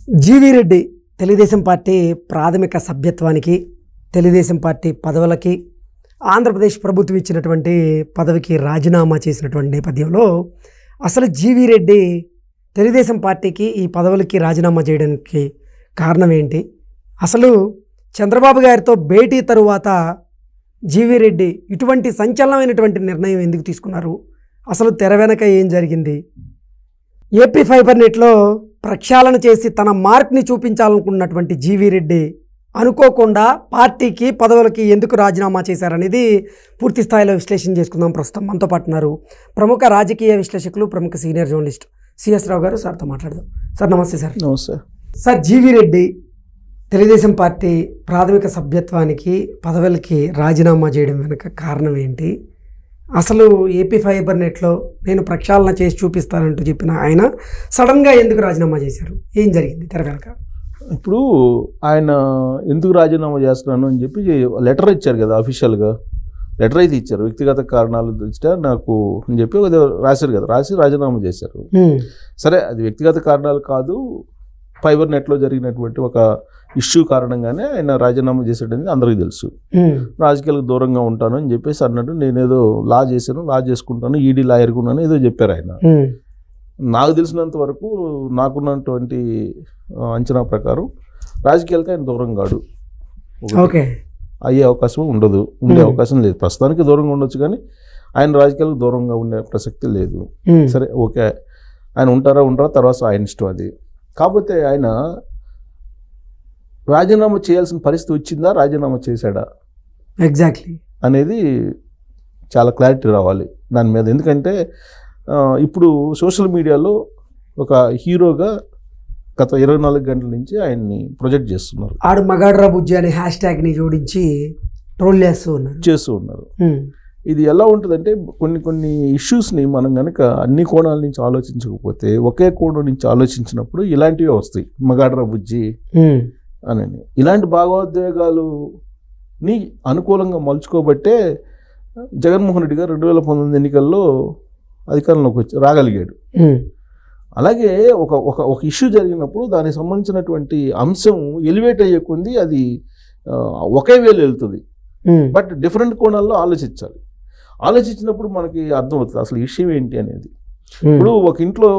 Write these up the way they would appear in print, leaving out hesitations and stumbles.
GV Reddy Telugu Desam party ప్రాథమిక సభ్యత్వానికి, Telugu Desam party పదవులకి, Andhra Pradesh ప్రభుత్వం ఇచ్చినటువంటి పదవికి రాజీనామా చేసినటువంటి నేపథ్యంలో అసలు జీవీ రెడ్డి తెలుగుదేశం పార్టీకి ఈ పదవులకి రాజీనామా చేయడానికి కారణం ఏంటి? అసలు చంద్రబాబు గారితో భేటీ తరువాత జీవీ రెడ్డి ఇటువంటి సంచలనమైనటువంటి నిర్ణయం ఎందుకు తీసుకున్నారు? అసలు తెర వెనక ఏం జరిగింది? ఏపీ ఫైబర్ నెట్లో ప్రక్షాళన చేసి తన మార్క్ని చూపించాలనుకున్నటువంటి జీవీ రెడ్డి అనుకోకుండా పార్టీకి పదవులకి ఎందుకు రాజీనామా చేశారనేది పూర్తి స్థాయిలో విశ్లేషణ చేసుకుందాం. ప్రస్తుతం మనతో పాటు ఉన్నారు ప్రముఖ రాజకీయ విశ్లేషకులు, ప్రముఖ సీనియర్ జర్నలిస్ట్ సిఎస్ రావు గారు. సార్తో మాట్లాడదాం. సార్ నమస్తే. సార్ నమస్తే. Sir, GV Reddy Telugu Desam party ప్రాథమిక సభ్యత్వానికి, పదవులకి రాజీనామా చేయడం వెనుక కారణం ఏంటి? అసలు ఏపీ ఫైబర్ నెట్లో నేను ప్రక్షాళన చేసి చూపిస్తానంటూ చెప్పిన ఆయన సడన్గా ఎందుకు రాజీనామా చేశారు? ఏం జరిగింది తెర వెనక? ఇప్పుడు ఆయన ఎందుకు రాజీనామా చేస్తున్నాను అని చెప్పి లెటర్ ఇచ్చారు కదా, అఫీషియల్గా లెటర్ అయితే ఇచ్చారు. వ్యక్తిగత కారణాలు దృష్ట్యా నాకు అని చెప్పి రాశారు కదా, రాసి రాజీనామా చేశారు. సరే, అది వ్యక్తిగత కారణాలు కాదు, ఫైబర్ నెట్లో జరిగినటువంటి ఒక ఇష్యూ కారణంగానే ఆయన రాజీనామా చేసేటది అందరికీ తెలుసు. రాజకీయాలకు దూరంగా ఉంటాను అని చెప్పేసి అన్నట్టు నేనేదో లా చేశాను, లా చేసుకుంటాను, ఈడీ లాయర్గా ఉన్నాను ఏదో చెప్పారు ఆయన. నాకు తెలిసినంత వరకు, నాకున్నటువంటి అంచనా ప్రకారం రాజకీయాలకి ఆయన దూరం కాడు, అయ్యే అవకాశం ఉండదు, ఉండే అవకాశం లేదు. ప్రస్తుతానికి దూరంగా ఉండొచ్చు కానీ ఆయన రాజకీయాలకు దూరంగా ఉండే ప్రసక్తి లేదు. సరే, ఓకే, ఆయన ఉంటారా తర్వాత ఆయన ఇష్టం అది. కాకపోతే ఆయన రాజీనామా చేయాల్సిన పరిస్థితి వచ్చిందా, రాజీనామా చేశాడా ఎగ్జాక్ట్లీ అనేది చాలా క్లారిటీ రావాలి దాని మీద. ఎందుకంటే ఇప్పుడు సోషల్ మీడియాలో ఒక హీరోగా గత 24 గంటల నుంచి ఆయన్ని ప్రొజెక్ట్ చేస్తున్నారు. ఆడు మగాడ్రా బుజ్జి అనే హ్యాష్ ట్యాగ్ని జోడించి ట్రోల్ చేస్తూ ఉన్నారు. ఇది ఎలా ఉంటుందంటే, కొన్ని ఇష్యూస్ని మనం కనుక అన్ని కోణాల నుంచి ఆలోచించకపోతే, ఒకే కోణం నుంచి ఆలోచించినప్పుడు ఇలాంటివే వస్తాయి. మగాడ్రా బుజ్జి అని ఇలాంటి భావోద్వేగాలుని అనుకూలంగా మలుచుకోబట్టే జగన్మోహన్ రెడ్డి గారు 2019 ఎన్నికల్లో అధికారంలోకి రాగలిగాడు. అలాగే ఒక ఇష్యూ జరిగినప్పుడు దానికి సంబంధించినటువంటి అంశం ఎలివేట్ అయ్యే కొంది అది ఒకే వేలు వెళ్తుంది, బట్ డిఫరెంట్ కోణాల్లో ఆలోచించాలి. ఆలోచించినప్పుడు మనకి అర్థమవుతుంది అసలు ఇష్యూ ఏంటి అనేది. ఇప్పుడు ఒక ఇంట్లో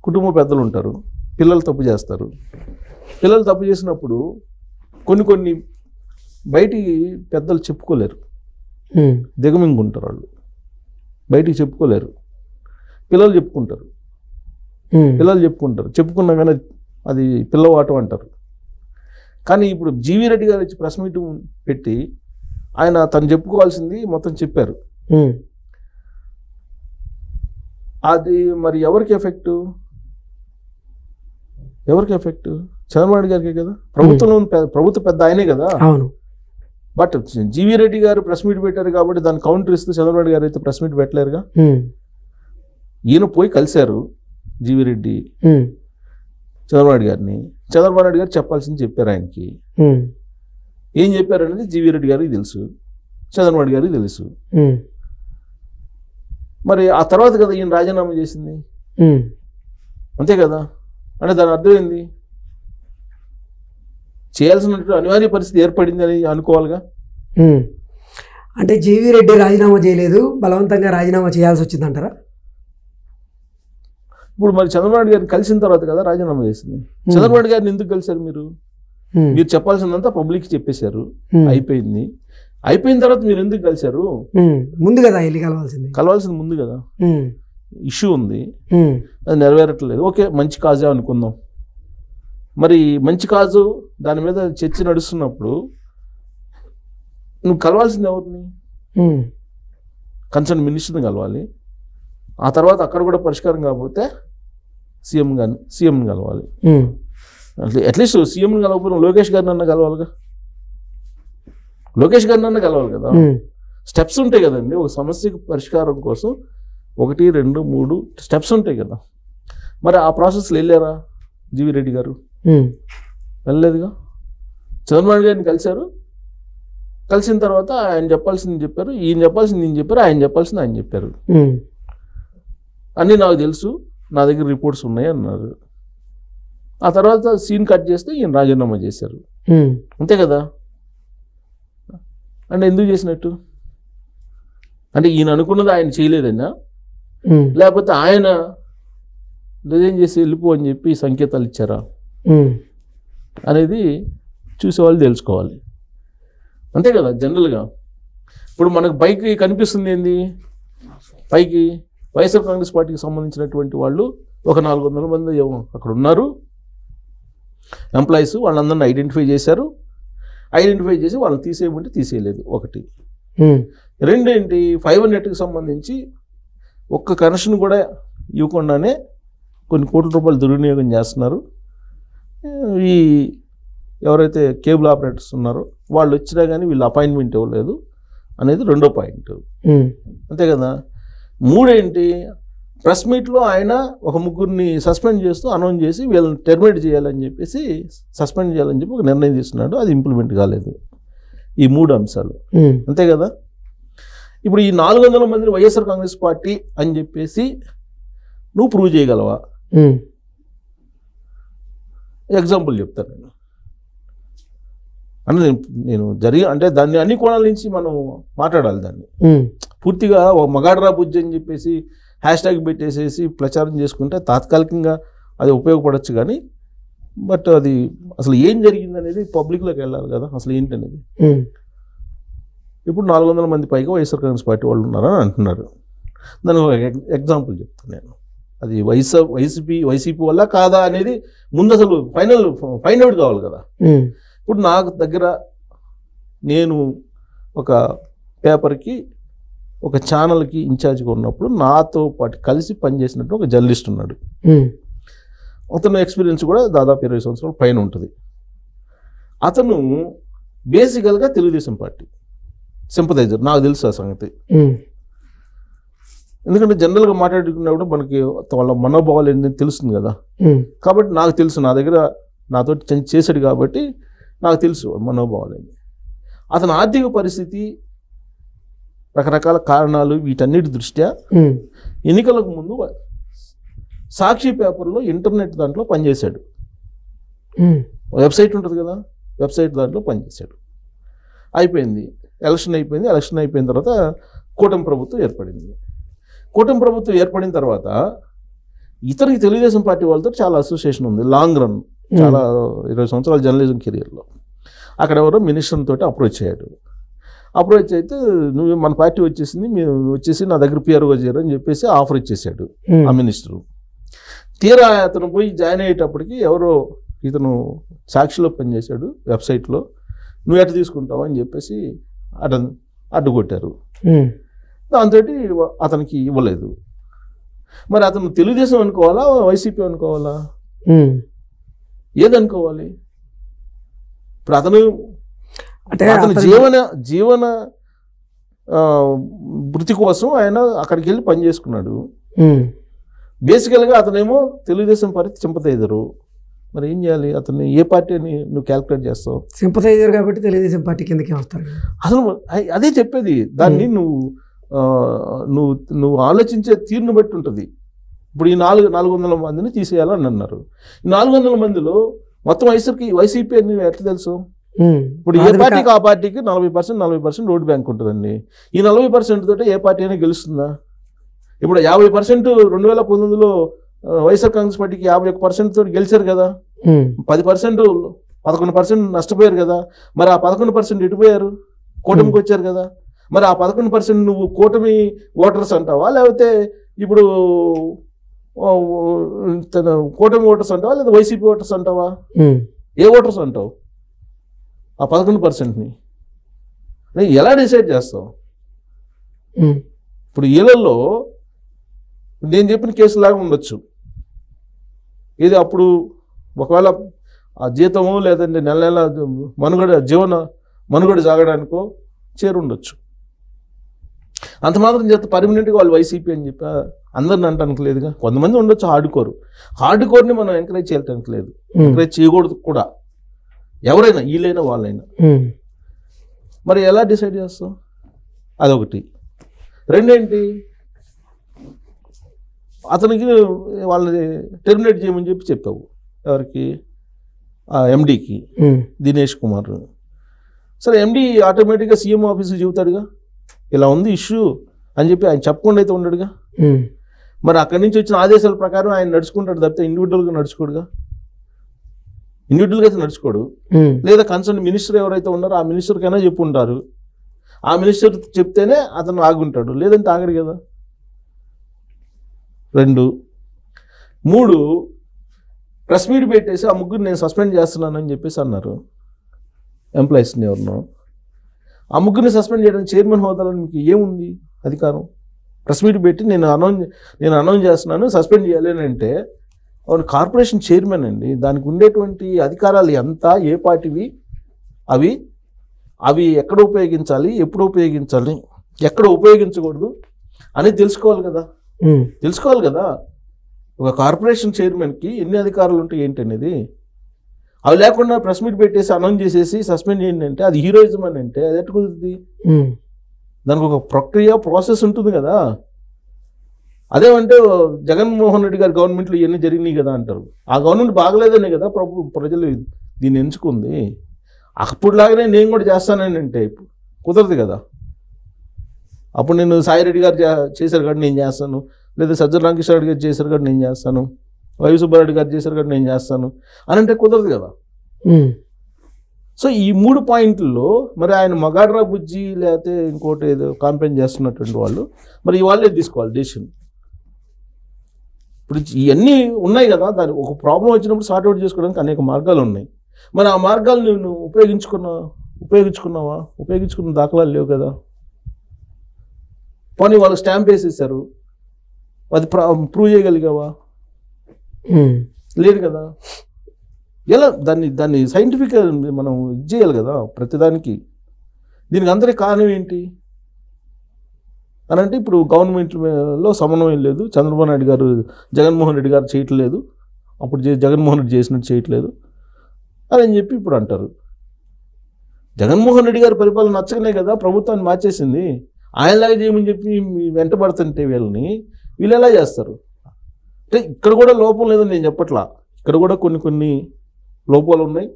కుటుంబ పెద్దలు ఉంటారు, పిల్లలు తప్పు చేస్తారు. పిల్లలు తప్పు చేసినప్పుడు కొన్ని బయటికి పెద్దలు చెప్పుకోలేరు, దిగమింగుంటారు, వాళ్ళు బయటికి చెప్పుకోలేరు. పిల్లలు చెప్పుకుంటారు, చెప్పుకున్నా కానీ అది పిల్లవాటం అంటారు. కానీ ఇప్పుడు జీవీ రెడ్డి గారు వచ్చి ప్రెస్ మీట్ పెట్టి ఆయన తను చెప్పుకోవాల్సింది మొత్తం చెప్పారు. అది మరి ఎవరికి ఎఫెక్ట్? చంద్రబాబు నాయుడు గారికే కదా, ప్రభుత్వ పెద్ద ఆయనే కదా. బట్ జీవీ రెడ్డి గారు ప్రెస్ మీట్ పెట్టారు కాబట్టి దాన్ని కౌంటర్ ఇస్తూ చంద్రబాబు నాయుడు గారు అయితే ప్రెస్ మీట్ పెట్టలేరుగా. ఈయన పోయి కలిశారు జీవీ రెడ్డి చంద్రబాబు నాయుడు గారిని. చంద్రబాబు నాయుడు గారు చెప్పాల్సింది చెప్పారు. ఆయనకి ఏం చెప్పారు అనేది జీవీ రెడ్డి గారికి తెలుసు, చంద్రబాబు నాయుడు గారికి తెలుసు. మరి ఆ తర్వాత కదా ఈయన రాజీనామా చేసింది, అంతే కదా. అంటే దాని అర్థం ఏంది? చేయాల్సినటువంటి అనివార్య పరిస్థితి ఏర్పడింది అని అనుకోవాలిగా. అంటే జీవీ రెడ్డి రాజీనామా చేయలేదు, బలవంతంగా రాజీనామా చేయాల్సి వచ్చిందంటారా? ఇప్పుడు మరి చంద్రబాబు గారిని కలిసిన తర్వాత కదా రాజీనామా చేసింది. చంద్రబాబు గారిని ఎందుకు కలిశారు? మీరు చెప్పాల్సిందంతా పబ్లిక్ చెప్పేశారు, అయిపోయింది. అయిపోయిన తర్వాత మీరు ఎందుకు కలిశారు? ముందు కదా కలవాల్సింది ముందు కదా. ఇష్యూ ఉంది, అది నెరవేరట్లేదు. ఓకే, మంచి కాజే అనుకుందాం. మరి మంచి కాజు దాని మీద చర్చ నడుస్తున్నప్పుడు నువ్వు కలవాల్సింది ఎవరిని? కన్సర్న్ మినిస్టర్ని కలవాలి. ఆ తర్వాత అక్కడ కూడా పరిష్కారం కాకపోతే సీఎంని కలవాలి. అట్లీస్ట్ సీఎంని కలవకపోయినా లోకేష్ గారిని అన్న కలవాలి కదా. స్టెప్స్ ఉంటాయి కదండి ఒక సమస్యకు పరిష్కారం కోసం. 1, 2, 3 స్టెప్స్ ఉంటాయి కదా. మరి ఆ ప్రాసెస్లో వెళ్ళారా జీవీ రెడ్డి గారు? వెళ్ళలేదుగా. చంద్రబాబు గారిని కలిశారు, కలిసిన తర్వాత ఆయన చెప్పాల్సింది చెప్పారు, ఈయన చెప్పాల్సింది ఈయన చెప్పారు, ఆయన చెప్పాల్సింది ఆయన చెప్పారు. అన్నీ నాకు తెలుసు, నా దగ్గర రిపోర్ట్స్ ఉన్నాయి అన్నారు. ఆ తర్వాత సీన్ కట్ చేస్తే ఈయన రాజీనామా చేశారు. అంతే కదా. అంటే ఎందుకు చేసినట్టు? అంటే ఈయన అనుకున్నది ఆయన చేయలేదన్నా, లేకపోతే ఆయన రిజైన్ చేసి వెళ్ళిపో అని చెప్పి సంకేతాలు ఇచ్చారా అనేది చూసేవాళ్ళు తెలుసుకోవాలి. అంతే కదా. జనరల్గా ఇప్పుడు మనకు పైకి కనిపిస్తుంది ఏంది, పైకి వైఎస్ఆర్ కాంగ్రెస్ పార్టీకి సంబంధించినటువంటి వాళ్ళు ఒక 400 మంది అక్కడ ఉన్నారు ఎంప్లాయీస్. వాళ్ళందరినీ ఐడెంటిఫై చేశారు. ఐడెంటిఫై చేసి వాళ్ళని తీసేయమంటే తీసేయలేదు. ఒకటి. రెండేంటి, 500కి సంబంధించి ఒక్క కనెక్షన్ కూడా ఇవ్వకుండానే కొన్ని కోట్ల రూపాయలు దుర్వినియోగం చేస్తున్నారు. ఈ ఎవరైతే కేబుల్ ఆపరేటర్స్ ఉన్నారో వాళ్ళు వచ్చినా కానీ వీళ్ళు అపాయింట్మెంట్ ఇవ్వలేదు అనేది రెండో పాయింట్. అంతే కదా. మూడేంటి, ప్రెస్ మీట్లో ఆయన ఒక ముగ్గురిని సస్పెండ్ చేస్తూ అనౌన్స్ చేసి వీళ్ళని టెర్మినేట్ చేయాలని చెప్పేసి, సస్పెండ్ చేయాలని చెప్పి ఒక నిర్ణయం తీసుకున్నాడు. అది ఇంప్లిమెంట్ కాలేదు. ఈ 3 అంశాలు. అంతే కదా. ఇప్పుడు ఈ 400 మందిని వైఎస్ఆర్ కాంగ్రెస్ పార్టీ అని చెప్పేసి నువ్వు ప్రూవ్ చేయగలవా? ఎగ్జాంపుల్ చెప్తాను నేను. అంటే నేను అంటే దాన్ని అన్ని కోణాల నుంచి మనం మాట్లాడాలి. దాన్ని పూర్తిగా మగాడ్రా బుజ్జి అని చెప్పేసి హ్యాష్ట్యాగ్ పెట్టేసేసి ప్రచారం చేసుకుంటే తాత్కాలికంగా అది ఉపయోగపడవచ్చు కానీ, బట్ అది అసలు ఏం జరిగింది అనేది పబ్లిక్లోకి వెళ్ళాలి కదా. అసలు ఏంటనేది. ఇప్పుడు 400 మంది పైగా వైఎస్ఆర్ కాంగ్రెస్ పార్టీ వాళ్ళు ఉన్నారని అంటున్నారు. దానికి ఒక ఎగ్జాంపుల్ చెప్తాను నేను. అది వైసీపీ వల్ల కాదా అనేది ముందు అసలు ఫైండ్ అవుట్ కావాలి కదా. ఇప్పుడు నాకు దగ్గర నేను ఒక పేపర్కి ఒక ఛానల్కి ఇన్ఛార్జ్గా ఉన్నప్పుడు నాతో పాటు కలిసి పనిచేసినట్టు ఒక జర్నలిస్ట్ ఉన్నాడు. అతను ఎక్స్పీరియన్స్ కూడా దాదాపు 20 సంవత్సరాల పైన ఉంటుంది. అతను బేసికల్గా తెలుగుదేశం పార్టీ సింపథైజర్. నాకు తెలుసు ఆ సంగతి. ఎందుకంటే జనరల్గా మాట్లాడుకున్నప్పుడు మనకి వాళ్ళ మనోభావాలు ఏంటని తెలుస్తుంది కదా. కాబట్టి నాకు తెలుసు, నా దగ్గర నాతో చేశాడు కాబట్టి నాకు తెలుసు మనోభావాలు ఏంటి. అతని ఆర్థిక పరిస్థితి, రకరకాల కారణాలు, వీటన్నిటి దృష్ట్యా ఎన్నికలకు ముందు సాక్షి పేపర్లో ఇంటర్నెట్ దాంట్లో పనిచేశాడు. వెబ్సైట్ ఉంటుంది కదా, వెబ్సైట్ దాంట్లో పనిచేశాడు. అయిపోయింది, ఎలక్షన్ అయిపోయింది. ఎలక్షన్ అయిపోయిన తర్వాత కూటమి ప్రభుత్వం ఏర్పడింది. కూటమి ప్రభుత్వం ఏర్పడిన తర్వాత ఇతనికి తెలుగుదేశం పార్టీ వాళ్ళతో చాలా అసోసియేషన్ ఉంది. లాంగ్ రన్, చాలా 20 సంవత్సరాల జర్నలిజం కెరియర్లో. అక్కడ ఎవరో మినిస్టర్ తోటి అప్రోచ్ అయ్యాడు. అప్రోచ్ అయితే నువ్వు మన పార్టీ వచ్చేసింది, మీరు వచ్చేసి నా దగ్గర పిఆర్ఓ చేయరు అని చెప్పేసి ఆఫర్ ఇచ్చేసాడు ఆ మినిస్టరు. తీరా అతను పోయి జాయిన్ అయ్యేటప్పటికి ఎవరో ఇతను సాక్షిలో పనిచేశాడు వెబ్సైట్లో, నువ్వు ఎట్లా తీసుకుంటావు అని చెప్పేసి అడ్డుకొట్టారు. దాంతో అతనికి ఇవ్వలేదు. మరి అతను తెలుగుదేశం అనుకోవాలా, వైసీపీ అనుకోవాలా, ఏదనుకోవాలి? ఇప్పుడు అతను జీవన వృత్తి కోసం ఆయన అక్కడికి వెళ్ళి పని చేసుకున్నాడు. బేసికల్గా అతనేమో తెలుగుదేశం పార్టీ సింపథైజరు. మరి ఏం చేయాలి? అతన్ని ఏ పార్టీ అని నువ్వు క్యాల్కులేట్ చేస్తావు? సింపథైజర్ కాబట్టి తెలుగుదేశం పార్టీ కిందకే వస్తారు. అసలు అదే చెప్పేది. దాన్ని నువ్వు ఆలోచించే తీరును బట్టి ఉంటుంది. ఇప్పుడు ఈ 400 మందిని తీసేయాలని అన్నారు. ఈ 400 మందిలో మొత్తం వైసీపీ అని ఎట్లా తెలుసు? ఇప్పుడు ఏ పార్టీకి ఆ పార్టీకి 40% ఓటు బ్యాంక్ ఉంటుందండి. ఈ 40% తోటి ఏ పార్టీ అయినా గెలుస్తుందా? ఇప్పుడు 50% 2019లో వైఎస్ఆర్ కాంగ్రెస్ పార్టీకి 51% తోటి గెలిచారు కదా. 10% 11% నష్టపోయారు కదా. మరి ఆ 11% ఎటుపోయారు? కూటమికి వచ్చారు కదా. మరి ఆ 11% నువ్వు కూటమి ఓటర్స్ అంటావా, లేకపోతే ఇప్పుడు కూటమి ఓటర్స్ అంటావా, లేదా వైసీపీ ఓటర్స్ అంటావా? ఏ ఓటర్స్ అంటావు? ఆ 11%ని ఎలా డిసైడ్ చేస్తావు? ఇప్పుడు వీళ్ళల్లో నేను చెప్పిన కేసులాగా ఉండొచ్చు. ఇది అప్పుడు ఒకవేళ ఆ జీతమో లేదంటే నెల నెల మనుగడ సాగడానికో చేరుండొచ్చు. అంత మాత్రం చేత పర్మనెంట్గా వాళ్ళు వైసీపీ అని చెప్పి అందరిని అంటానికి లేదుగా. కొంతమంది ఉండొచ్చు హార్డ్ కోర్ని మనం ఎంకరేజ్ చేయటానికి లేదు, ఎంకరేజ్ చేయకూడదు కూడా. ఎవరైనా, వీళ్ళైనా వాళ్ళైనా. మరి ఎలా డిసైడ్ చేస్తాం? అదొకటి. రెండేంటి, అతనికి వాళ్ళని టెర్మినేట్ చేయమని చెప్పావు. ఎవరికి ఎండీకి దినేష్ కుమార్. సరే ఎండీ ఆటోమేటిక్గా సీఎం ఆఫీస్కి చెబుతాడుగా ఇలా ఉంది ఇష్యూ అని చెప్పి ఆయన చెప్పకుండా అయితే ఉండడుగా. మరి అక్కడి నుంచి వచ్చిన ఆదేశాల ప్రకారం ఆయన నడుచుకుంటాడు తప్పితే ఇండివిజువల్గా నడుచుకోడుగా. ఇండివిజువల్గా అయితే నడుచుకోడు. లేదా కన్సర్న్ మినిస్టర్ ఎవరైతే ఉన్నారో ఆ మినిస్టర్కైనా చెప్పుంటారు. ఆ మినిస్టర్ చెప్తేనే అతను ఆగుంటాడు, లేదంటే ఆగడు కదా. 2, 3 ప్రెస్ మీట్ పెట్టేసి ఆ ముగ్గురు నేను సస్పెండ్ చేస్తున్నానని చెప్పేసి అన్నారు ఎంప్లాయీస్ని ఎవరినో. ఆ ముగ్గురిని సస్పెండ్ చేయడం చైర్మన్ హోదాలో మీకు ఏముంది అధికారం? ప్రెస్ మీట్ పెట్టి నేను అనౌన్స్ చేస్తున్నాను సస్పెండ్ చేయాలి అని అంటే అవును కార్పొరేషన్ చైర్మన్ అండి. దానికి ఉండేటువంటి అధికారాలు ఎంత, ఏ పార్టీవి, అవి ఎక్కడ ఉపయోగించాలి, ఎప్పుడు ఉపయోగించాలి, ఎక్కడ ఉపయోగించకూడదు అని తెలుసుకోవాలి కదా. ఒక కార్పొరేషన్ చైర్మన్కి ఎన్ని అధికారాలు ఉంటాయి ఏంటి అనేది అవి లేకుండా ప్రెస్ మీట్ పెట్టేసి అనౌన్స్ చేసేసి సస్పెండ్ చేయండి అంటే అది హీరోయిజం అని అంటే అది ఎట్లా కుదురుతుంది? దానికి ఒక ప్రక్రియ ప్రాసెస్ ఉంటుంది కదా. అదేమంటే జగన్మోహన్ రెడ్డి గారి గవర్నమెంట్లో ఇవన్నీ జరిగినాయి కదా అంటారు. ఆ గవర్నమెంట్ బాగలేదనే కదా ప్రజలు దీన్ని ఎంచుకుంది. అప్పుడులాగానే నేను కూడా చేస్తానని అంటే కుదరదు కదా. అప్పుడు నేను సాయిరెడ్డి గారు చేశారు కాబట్టి నేను చేస్తాను, లేదా సజ్జల రామకృష్ణారెడ్డి గారు చేశారు కాబట్టి నేను చేస్తాను, వైవి సుబ్బారెడ్డి గారు చేశారు కాబట్టి నేను చేస్తాను అని అంటే కుదరదు కదా. సో ఈ 3 పాయింట్లలో మరి ఆయన మగాడ్రా బుజ్జి లేకపోతే ఇంకోటి ఏదో కాంపెయిన్ చేస్తున్నటువంటి వాళ్ళు మరి వాళ్ళే తీసుకోవాలి డెసిషన్. ఇప్పుడు ఇవన్నీ ఉన్నాయి కదా, దాని ఒక ప్రాబ్లం వచ్చినప్పుడు సార్ట్అవుట్ చేసుకోవడానికి అనేక మార్గాలు ఉన్నాయి. మరి ఆ మార్గాలు నువ్వు ఉపయోగించుకున్న దాఖలాలు లేవు కదా. పోనీ వాళ్ళు స్టాంప్ వేసేసారు, అది ప్రూవ్ చేయగలిగావా? లేదు కదా. ఎలా దాన్ని సైంటిఫిక్గా మనం ఇది చేయాలి కదా ప్రతిదానికి. దీనికి అందరికీ కారణం ఏంటి అని అంటే ఇప్పుడు గవర్నమెంట్లో సమన్వయం లేదు, చంద్రబాబు నాయుడు గారు జగన్మోహన్ రెడ్డి గారు చేయట్లేదు, అప్పుడు జగన్మోహన్ రెడ్డి చేసినట్టు చేయట్లేదు అని చెప్పి ఇప్పుడు అంటారు. జగన్మోహన్ రెడ్డి గారి పరిపాలన నచ్చకనే కదా ప్రభుత్వాన్ని మార్చేసింది. ఆయనలాగా చేయమని చెప్పి వెంటబడుతుంటే వీళ్ళు ఎలా చేస్తారు? అంటే ఇక్కడ కూడా లోపం లేదని నేను చెప్పట్లా, ఇక్కడ కూడా కొన్ని లోపాలు ఉన్నాయి.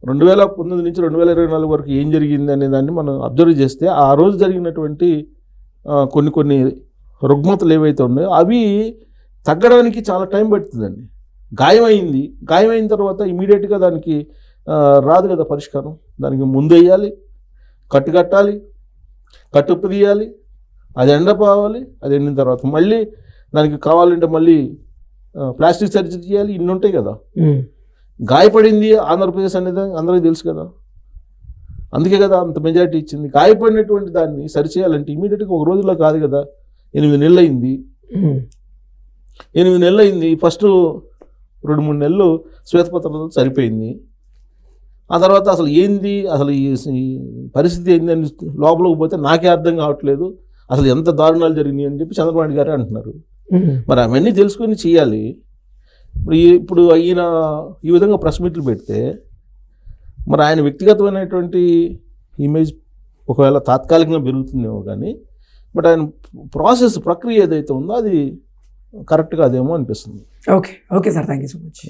2019 నుంచి 2024 వరకు ఏం జరిగింది అనే దాన్ని మనం అబ్జర్వ్ చేస్తే ఆ రోజు జరిగినటువంటి కొన్ని రుగ్మతలు ఏవైతే ఉన్నాయో అవి తగ్గడానికి చాలా టైం పడుతుందండి. గాయమైన తర్వాత ఇమీడియట్గా దానికి రాదు కదా పరిష్కారం. దానికి ముందు వేయాలి, కట్టాలి, కట్టుప్పు తీయాలి, అది ఎండపోవాలి, అది ఎండిన తర్వాత మళ్ళీ దానికి కావాలంటే మళ్ళీ ప్లాస్టిక్ సర్జరీ చేయాలి, ఇన్ని ఉంటాయి కదా. గాయపడింది ఆంధ్రప్రదేశ్ అనేది అందరికీ తెలుసు కదా, అందుకే కదా అంత మెజారిటీ ఇచ్చింది. గాయపడినటువంటి దాన్ని సరిచేయాలంటే ఇమీడియట్గా ఒక రోజులో కాదు కదా. 8 నెలలు అయింది. 8 నెలలు అయింది. ఫస్ట్ 2-3 నెలలు శ్వేతపత్రాలతో సరిపోయింది. ఆ తర్వాత అసలు ఈ పరిస్థితి ఏంది అని లోపలికి పోతే నాకే అర్థం కావట్లేదు, అసలు ఎంత దారుణాలు జరిగినాయి అని చెప్పి చంద్రబాబు నాయుడు గారే అంటున్నారు. మరి అవన్నీ తెలుసుకొని చేయాలి. ఇప్పుడు ఈయన ఈ విధంగా ప్రెస్ మీట్లు పెడితే మరి ఆయన వ్యక్తిగతమైనటువంటి ఇమేజ్ ఒకవేళ తాత్కాలికంగా పెరుగుతుందేమో కానీ బట్ ఆయన ప్రక్రియ ఏదైతే ఉందో అది కరెక్ట్గా అదేమో అనిపిస్తుంది. Okay sir, thank you so much.